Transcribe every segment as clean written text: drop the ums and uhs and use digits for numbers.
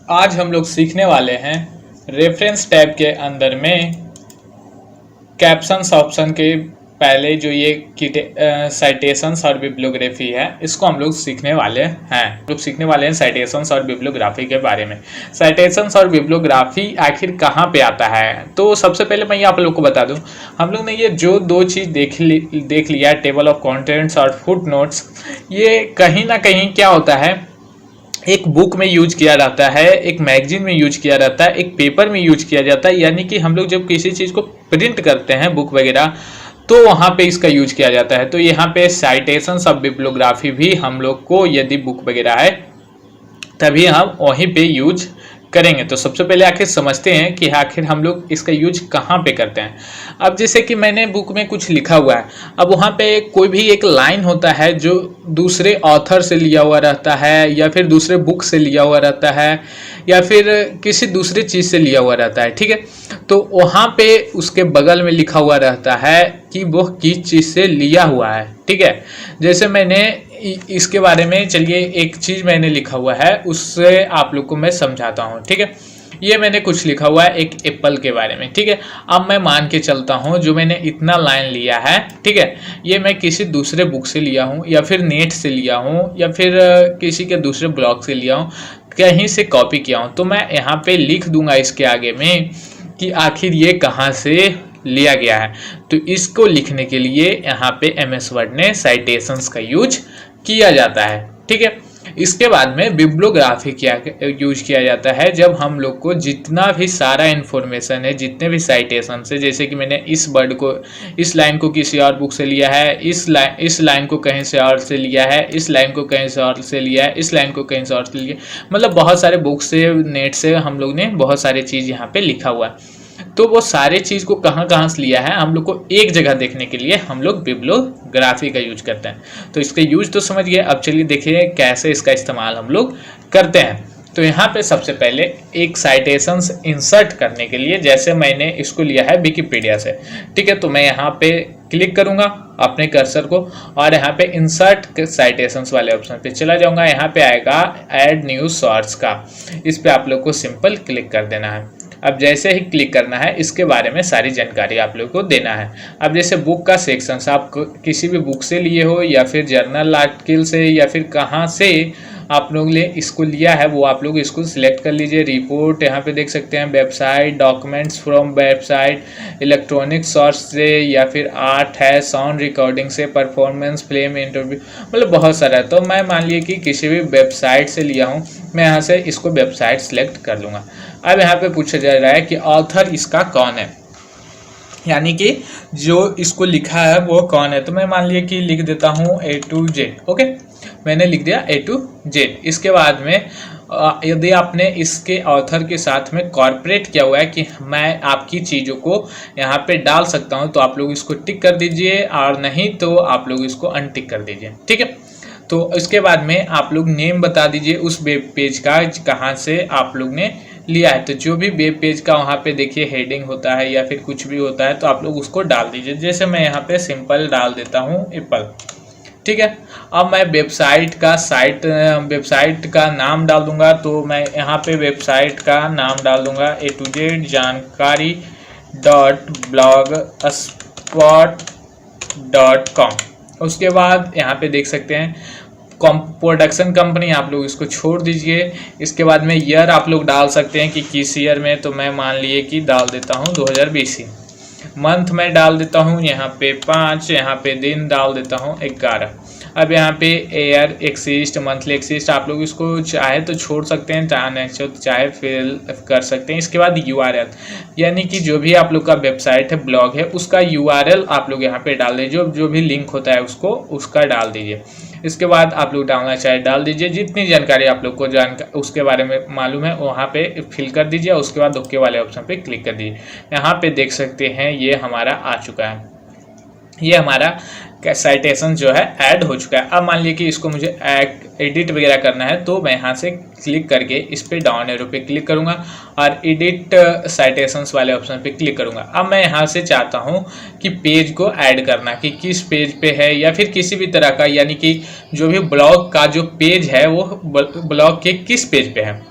आज हम लोग सीखने वाले हैं रेफरेंस टैब के अंदर में कैप्शंस ऑप्शन के पहले जो ये साइटेशंस और बिब्लियोग्राफी है, इसको हम लोग सीखने वाले हैं। साइटेशंस और बिब्लियोग्राफी के बारे में। साइटेशंस और बिब्लियोग्राफी आखिर कहाँ पे आता है, तो सबसे पहले मैं ये आप लोग को बता दूं, हम लोग ने ये जो दो चीज़ देख लिया, टेबल ऑफ कंटेंट्स और फुट नोट्स, ये कहीं ना कहीं क्या होता है, एक बुक में यूज किया जाता है, एक मैगजीन में यूज किया जाता है, एक पेपर में यूज किया जाता है। यानी कि हम लोग जब किसी चीज़ को प्रिंट करते हैं, बुक वगैरह, तो वहाँ पे इसका यूज किया जाता है। तो यहाँ पे साइटेशंस ऑफ बिब्लियोग्राफी भी हम लोग को, यदि बुक वगैरह है तभी हम वहीं पे यूज करेंगे। तो सबसे पहले आखिर समझते हैं कि आखिर हम लोग इसका यूज कहाँ पे करते हैं। अब जैसे कि मैंने बुक में कुछ लिखा हुआ है, अब वहाँ पे कोई भी एक लाइन होता है जो दूसरे ऑथर से लिया हुआ रहता है, या फिर दूसरे बुक से लिया हुआ रहता है, या फिर किसी दूसरी चीज़ से लिया हुआ रहता है, ठीक है। तो वहाँ पे उसके बगल में लिखा हुआ रहता है कि वो किस चीज़ से लिया हुआ है, ठीक है। जैसे मैंने इसके बारे में, चलिए एक चीज़ मैंने लिखा हुआ है, उससे आप लोग को मैं समझाता हूँ, ठीक है। ये मैंने कुछ लिखा हुआ है एक एप्पल के बारे में, ठीक है। अब मैं मान के चलता हूँ जो मैंने इतना लाइन लिया है, ठीक है, ये मैं किसी दूसरे बुक से लिया हूँ, या फिर नेट से लिया हूँ, या फिर किसी के दूसरे ब्लॉग से लिया हूँ, कहीं से कॉपी किया हूँ। तो मैं यहाँ पे लिख दूंगा इसके आगे में कि आखिर ये कहाँ से लिया गया है। तो इसको लिखने के लिए यहाँ पे MS वर्ड ने साइटेशंस का यूज किया जाता है, ठीक है। इसके बाद में बिब्लियोग्राफी यूज किया जाता है जब हम लोग को जितना भी सारा इन्फॉर्मेशन है, जितने भी साइटेशन है, जैसे कि मैंने इस वर्ड को, इस लाइन को किसी और बुक से लिया है, इस लाइन को कहीं से और से लिया है, इस लाइन को कहीं से और से लिया है, इस लाइन को कहीं से और से लिया, मतलब बहुत सारे बुक से, नेट से हम लोग ने बहुत सारी चीज़ यहाँ पे लिखा हुआ है। तो वो सारे चीज़ को कहाँ से लिया है, हम लोग को एक जगह देखने के लिए हम लोग बिब्लियोग्राफी का यूज करते हैं। तो इसका यूज तो समझ गए, अब चलिए देखिए कैसे इसका इस्तेमाल हम लोग करते हैं। तो यहाँ पे सबसे पहले एक साइटेशंस इंसर्ट करने के लिए, जैसे मैंने इसको लिया है विकिपीडिया से, ठीक है, तो मैं यहाँ पे क्लिक करूँगा अपने कर्सर को, और यहाँ पे इंसर्ट साइटेशंस वाले ऑप्शन पे चला जाऊँगा। यहाँ पे आएगा ऐड न्यू सोर्स का, इस पे आप लोग को सिंपल क्लिक कर देना है। अब जैसे ही क्लिक करना है, इसके बारे में सारी जानकारी आप लोग को देना है। अब जैसे बुक का सेक्शन, आप किसी भी बुक से लिए हो, या फिर जर्नल आर्टिकल से, या फिर कहाँ से आप लोग ने इसको लिया है, वो आप लोग इसको सिलेक्ट कर लीजिए। रिपोर्ट यहाँ पे देख सकते हैं, website, documents from website, electronic source से, या फिर आर्ट है, साउंड रिकॉर्डिंग से, परफॉर्मेंस, फिल्म, इंटरव्यू, मतलब बहुत सारा है। तो मैं मान लिया कि किसी भी वेबसाइट से लिया हूँ, मैं यहाँ से इसको वेबसाइट सेलेक्ट कर लूँगा। अब यहाँ पे पूछा जा रहा है कि ऑथर इसका कौन है, यानी कि जो इसको लिखा है वो कौन है। तो मैं मान लिया कि लिख देता हूँ A to Z, ओके, मैंने लिख दिया A to Z। इसके बाद में यदि आपने इसके ऑथर के साथ में कॉर्पोरेट किया हुआ है कि मैं आपकी चीज़ों को यहाँ पे डाल सकता हूँ, तो आप लोग इसको टिक कर दीजिए, और नहीं तो आप लोग इसको अनटिक कर दीजिए, ठीक है। तो इसके बाद में आप लोग नेम बता दीजिए उस वेब पेज का, कहाँ से आप लोग ने लिया है। तो जो भी वेब पेज का वहाँ पे देखिए हेडिंग होता है, या फिर कुछ भी होता है, तो आप लोग उसको डाल दीजिए। जैसे मैं यहाँ पे सिंपल डाल देता हूँ एप्पल, ठीक है। अब मैं वेबसाइट का नाम डाल दूंगा। तो मैं यहाँ पे वेबसाइट का नाम डाल दूंगा A to Z जानकारी.blogspot.com। उसके बाद यहाँ पे देख सकते हैं प्रोडक्शन कंपनी, आप लोग इसको छोड़ दीजिए। इसके बाद में ईयर आप लोग डाल सकते हैं कि किस ईयर में, तो मैं मान लिए कि डाल देता हूँ 2020। मंथ में डाल देता हूँ यहाँ पे 5, यहाँ पे दिन डाल देता हूँ 11। अब यहाँ पे ईयर एक्सिस्ट, मंथली एक्सिस्ट, आप लोग इसको चाहे तो छोड़ सकते हैं, चाहे फिल कर सकते हैं। इसके बाद URL, यानी कि जो भी आप लोग का वेबसाइट है, ब्लॉग है, उसका URL आप लोग यहाँ पे डाल दीजिए, जो भी लिंक होता है उसका डाल दीजिए। इसके बाद आप लोग डालना चाहे डाल दीजिए, जितनी जानकारी आप लोग को उसके बारे में मालूम है वहाँ पे फिल कर दीजिए। उसके बाद ओके वाले ऑप्शन पे क्लिक कर दीजिए। यहाँ पे देख सकते हैं ये हमारा आ चुका है, ये हमारा साइटेशन जो है ऐड हो चुका है। अब मान लीजिए कि इसको मुझे एडिट वगैरह करना है, तो मैं यहाँ से क्लिक करके इस पे डाउन एरो पे क्लिक करूँगा और एडिट साइटेशंस वाले ऑप्शन पे क्लिक करूँगा। अब मैं यहाँ से चाहता हूँ कि पेज को ऐड करना, कि किस पेज पे है, या फिर किसी भी तरह का, यानी कि जो भी ब्लॉग का जो पेज है वो ब्लॉग के किस पेज पे है।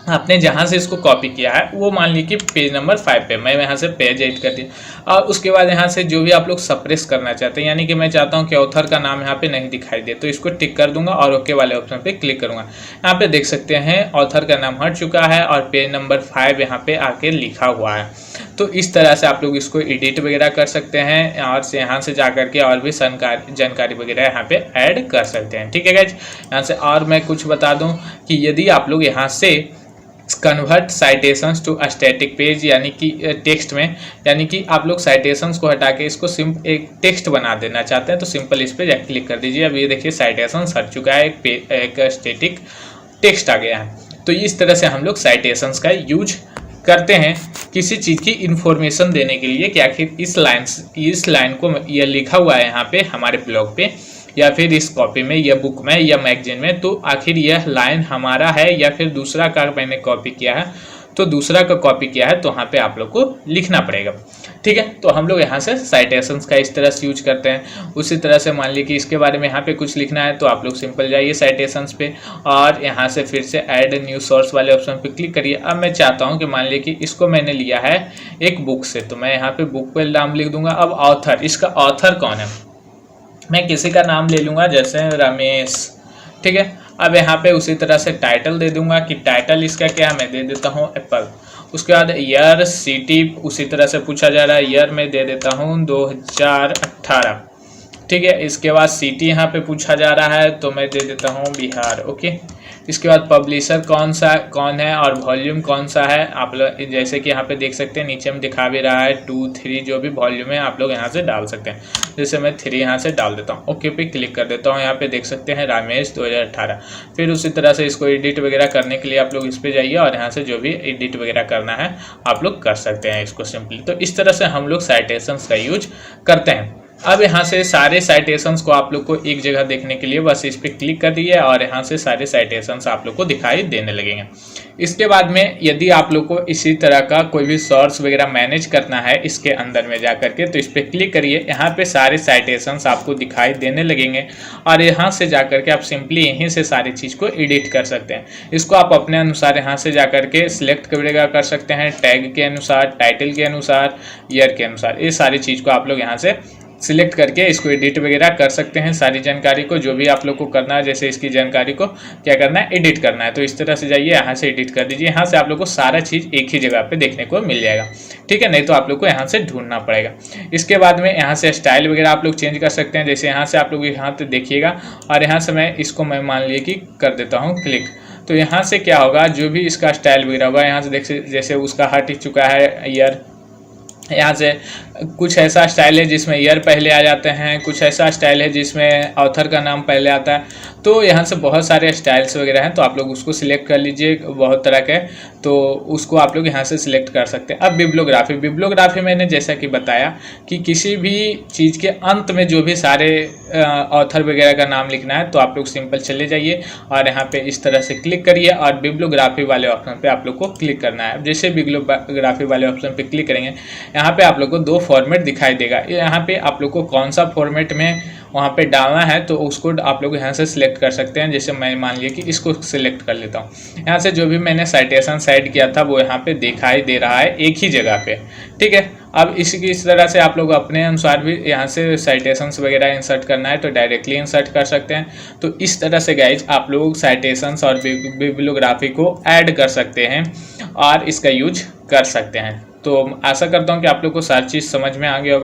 आपने जहाँ से इसको कॉपी किया है वो मान लीजिए कि पेज नंबर 5 पे मैं यहाँ से पेज एडिट कर दिया। और उसके बाद यहाँ से जो भी आप लोग सप्रेस करना चाहते हैं, यानी कि मैं चाहता हूँ कि ऑथर का नाम यहाँ पे नहीं दिखाई दे, तो इसको टिक कर दूंगा और ओके वाले ऑप्शन पे क्लिक करूंगा। यहाँ पे देख सकते हैं ऑथर का नाम हट चुका है और पेज नंबर 5 यहाँ पे आके लिखा हुआ है। तो इस तरह से आप लोग इसको एडिट वगैरह कर सकते हैं और यहाँ से जा करके और भी जानकारी वगैरह यहाँ पे ऐड कर सकते हैं। ठीक है गाइज, यहाँ से और मैं कुछ बता दूँ कि यदि आप लोग यहाँ से convert citations to static page, यानी कि टेक्स्ट में, यानी कि आप लोग साइटेशंस को हटा के इसको एक टेक्स्ट बना देना चाहते हैं तो सिंपल इस पर क्लिक कर दीजिए। अब ये देखिए साइटेशंस हट चुका है, एक स्टैटिक टेक्स्ट आ गया है। तो इस तरह से हम लोग साइटेशंस का यूज करते हैं किसी चीज़ की इंफॉर्मेशन देने के लिए कि आखिर इस लाइन को यह लिखा हुआ है यहाँ पे हमारे ब्लॉग पे या फिर इस कॉपी में या बुक में या मैगजीन में, तो आखिर यह लाइन हमारा है या फिर दूसरा का मैंने कॉपी किया है, तो दूसरा का कॉपी किया है तो वहाँ पे आप लोग को लिखना पड़ेगा। ठीक है, तो हम लोग यहाँ से साइटेशंस का इस तरह से यूज करते हैं। उसी तरह से मान लीजिए कि इसके बारे में यहाँ पे कुछ लिखना है तो आप लोग सिंपल जाइए साइटेशंस पे और यहाँ से फिर से ऐड न्यू सोर्स वाले ऑप्शन पे क्लिक करिए। अब मैं चाहता हूँ कि मान लीजिए कि इसको मैंने लिया है एक बुक से, तो मैं यहाँ पे बुक पे नाम लिख दूंगा। अब ऑथर, इसका ऑथर कौन है, मैं किसी का नाम ले लूँगा जैसे रमेश। ठीक है, अब यहाँ पे उसी तरह से टाइटल दे दूंगा कि टाइटल इसका क्या, मैं दे देता हूँ एप्पल। उसके बाद ईयर सिटी उसी तरह से पूछा जा रहा है, ईयर में दे देता हूँ 2018। ठीक है, इसके बाद सिटी यहाँ पे पूछा जा रहा है तो मैं दे देता हूँ बिहार। ओके, इसके बाद पब्लिशर कौन है और वॉल्यूम कौन सा है, आप लोग जैसे कि यहाँ पे देख सकते हैं नीचे में दिखा भी रहा है 2, 3 जो भी वॉल्यूम है आप लोग यहाँ से डाल सकते हैं। जैसे मैं 3 यहाँ से डाल देता हूँ, ओके पे क्लिक कर देता हूँ। यहाँ पे देख सकते हैं रमेश 2018। फिर उसी तरह से इसको एडिट वगैरह करने के लिए आप लोग इस पर जाइए और यहाँ से जो भी एडिट वगैरह करना है आप लोग कर सकते हैं इसको सिंपली। तो इस तरह से हम लोग साइटेशंस का यूज करते हैं। अब यहाँ से सारे साइटेशंस को आप लोग को एक जगह देखने के लिए बस इस पर क्लिक कर दिए और यहाँ से सारे साइटेशंस आप लोग को दिखाई देने लगेंगे। इसके बाद में यदि आप लोग को इसी तरह का कोई भी सोर्स वगैरह मैनेज करना है इसके अंदर में जा करके, तो इस पर क्लिक करिए। यहाँ पे सारे साइटेशंस आपको दिखाई देने लगेंगे और यहाँ से जा करके आप सिंपली यहीं से सारी चीज़ को एडिट कर सकते हैं। इसको आप अपने अनुसार यहाँ से जा करके सिलेक्ट वगैरह कर सकते हैं, टैग के अनुसार, टाइटल के अनुसार, ईयर के अनुसार। ये सारी चीज़ को आप लोग यहाँ से सिलेक्ट करके इसको एडिट वगैरह कर सकते हैं। सारी जानकारी को जो भी आप लोग को करना है, जैसे इसकी जानकारी को क्या करना है, एडिट करना है, तो इस तरह से जाइए यहाँ से एडिट कर दीजिए। यहाँ से आप लोग को सारा चीज़ एक ही जगह पे देखने को मिल जाएगा। ठीक है, नहीं तो आप लोग को यहाँ से ढूंढना पड़ेगा। इसके बाद में यहाँ से स्टाइल वगैरह आप लोग चेंज कर सकते हैं। जैसे यहाँ से आप लोग यहाँ पे देखिएगा और यहाँ से मैं मान लिए कि कर देता हूँ क्लिक, तो यहाँ से क्या होगा, जो भी इसका स्टाइल वगैरह होगा यहाँ से देख, जैसे उसका हट चुका है ईयर, यहाँ से कुछ ऐसा स्टाइल है जिसमें ईयर पहले आ जाते हैं, कुछ ऐसा स्टाइल है जिसमें ऑथर का नाम पहले आता है। तो यहाँ से बहुत सारे स्टाइल्स वगैरह हैं, तो आप लोग उसको सिलेक्ट कर लीजिए, बहुत तरह के, तो उसको आप लोग यहाँ से सिलेक्ट कर सकते हैं। अब बिब्लियोग्राफी मैंने जैसा कि बताया कि किसी भी चीज़ के अंत में जो भी सारे ऑथर वगैरह का नाम लिखना है, तो आप लोग सिंपल चले जाइए और यहाँ पे इस तरह से क्लिक करिए और बिब्लियोग्राफी वाले ऑप्शन पे आप लोग को क्लिक करना है। अब जैसे बिब्लियोग्राफी वाले ऑप्शन पे क्लिक करेंगे, यहाँ पे आप लोग को 2 फॉर्मेट दिखाई देगा। यहाँ पे आप लोग को कौन सा फॉर्मेट में वहाँ पे डालना है तो उसको आप लोग यहाँ से सिलेक्ट कर सकते हैं। जैसे मैं मान लिया कि इसको सिलेक्ट कर लेता हूँ। यहाँ से जो भी मैंने साइटेशन सेट किया था वो यहाँ पे दिखाई दे रहा है एक ही जगह पे। ठीक है, अब इस तरह से आप लोग अपने अनुसार भी यहाँ से साइटेशंस वगैरह इंसर्ट करना है तो डायरेक्टली इंसर्ट कर सकते हैं। तो इस तरह से गाइज आप लोग साइटेशंस और बिब्लियोग्राफी को ऐड कर सकते हैं और इसका यूज कर सकते हैं। तो आशा करता हूँ कि आप लोग को सारी चीज़ समझ में आ गया होगा।